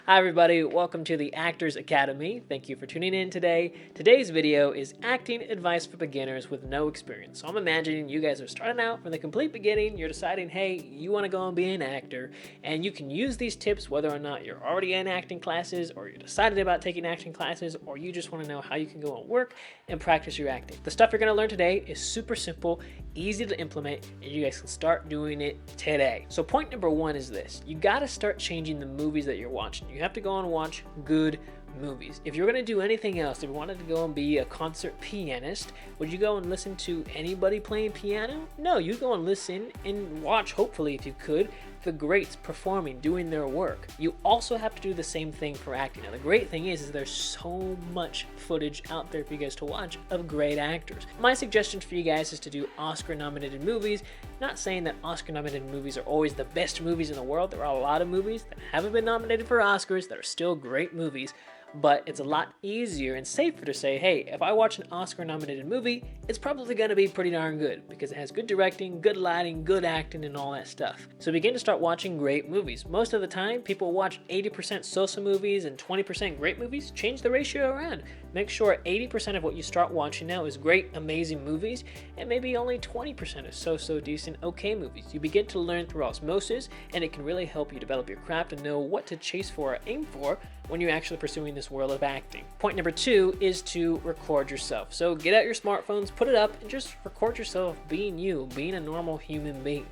Hi everybody, welcome to the Actors Academy. Thank you for tuning in today. Today's video is acting advice for beginners with no experience. So I'm imagining you guys are starting out from the complete beginning. You're deciding, hey, you want to go and be an actor, and you can use these tips whether or not you're already in acting classes, or you're decided about taking acting classes, or you just want to know how you can go and work and practice your acting. The stuff you're going to learn today is super simple, easy to implement, and you guys can start doing it today. So point number one is this. You got to start changing the movies that you're watching. You have to go and watch good movies. If you're going to do anything else, if you wanted to go and be a concert pianist, would you go and listen to anybody playing piano? No, you go and listen and watch, hopefully if you could, the greats performing, doing their work. You also have to do the same thing for acting. Now the great thing is there's so much footage out there for you guys to watch of great actors. My suggestion for you guys is to do Oscar-nominated movies. Not saying that Oscar-nominated movies are always the best movies in the world. There are a lot of movies that haven't been nominated for Oscars that are still great movies. But it's a lot easier and safer to say, hey, if I watch an Oscar-nominated movie, it's probably going to be pretty darn good because it has good directing, good lighting, good acting, and all that stuff. So begin to start watching great movies. Most of the time, people watch 80% so-so movies and 20% great movies. Change the ratio around. Make sure 80% of what you start watching now is great, amazing movies, and maybe only 20% is so-so decent, okay movies. You begin to learn through osmosis, and it can really help you develop your craft and know what to chase for or aim for when you're actually pursuing this world of acting. Point number two is to record yourself. So get out your smartphones, put it up, and just record yourself being you, being a normal human being.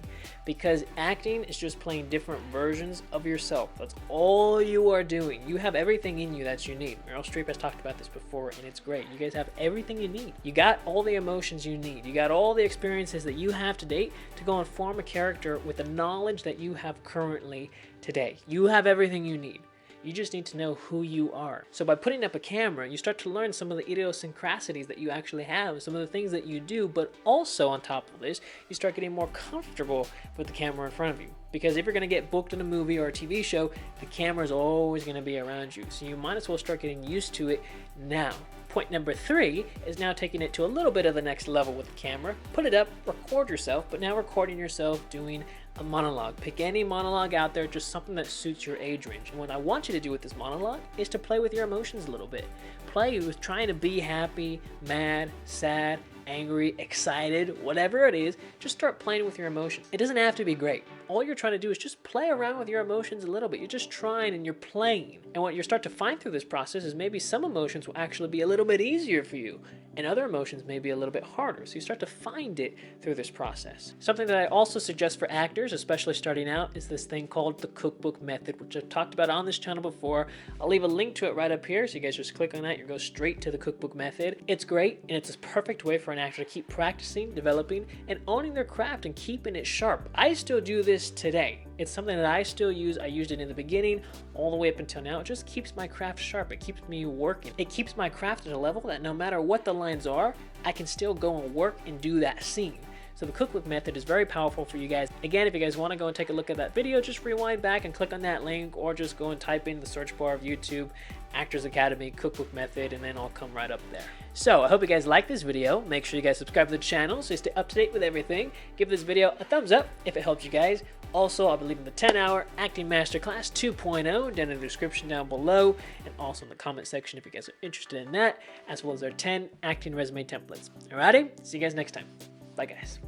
Because acting is just playing different versions of yourself. That's all you are doing. You have everything in you that you need. Meryl Streep has talked about this before, and it's great. You guys have everything you need. You got all the emotions you need. You got all the experiences that you have to date to go and form a character with the knowledge that you have currently today. You have everything you need. You just need to know who you are. So by putting up a camera, you start to learn some of the idiosyncrasies that you actually have, some of the things that you do, but also on top of this, you start getting more comfortable with the camera in front of you. Because if you're gonna get booked in a movie or a TV show, the camera is always gonna be around you. So you might as well start getting used to it now. Point number three is now taking it to a little bit of the next level with the camera. Put it up, record yourself, but now recording yourself doing a monologue. Pick any monologue out there, just something that suits your age range. And what I want you to do with this monologue is to play with your emotions a little bit. Play with trying to be happy, mad, sad, angry, excited, whatever it is, just start playing with your emotions. It doesn't have to be great. All you're trying to do is just play around with your emotions a little bit. You're just trying and you're playing. And what you start to find through this process is maybe some emotions will actually be a little bit easier for you, and other emotions may be a little bit harder. So you start to find it through this process. Something that I also suggest for actors, especially starting out, is this thing called the cookbook method, which I've talked about on this channel before. I'll leave a link to it right up here, so you guys just click on that, you go straight to the cookbook method. It's great, and it's a perfect way for an actor to keep practicing, developing, and owning their craft and keeping it sharp. I still do this today. It's something that I still use. I used it in the beginning all the way up until now. It just keeps my craft sharp. It keeps me working. It keeps my craft at a level that no matter what the lines are, I can still go and work and do that scene. So the cookbook method is very powerful for you guys. Again, if you guys want to go and take a look at that video, just rewind back and click on that link, or just go and type in the search bar of YouTube, Actors Academy Cookbook Method, and then I'll come right up there. So I hope you guys like this video. Make sure you guys subscribe to the channel so you stay up to date with everything. Give this video a thumbs up if it helps you guys. Also, I'll be leaving the 10-hour Acting Masterclass 2.0 down in the description down below, and also in the comment section if you guys are interested in that, as well as our 10 acting resume templates. Alrighty, see you guys next time. Bye guys.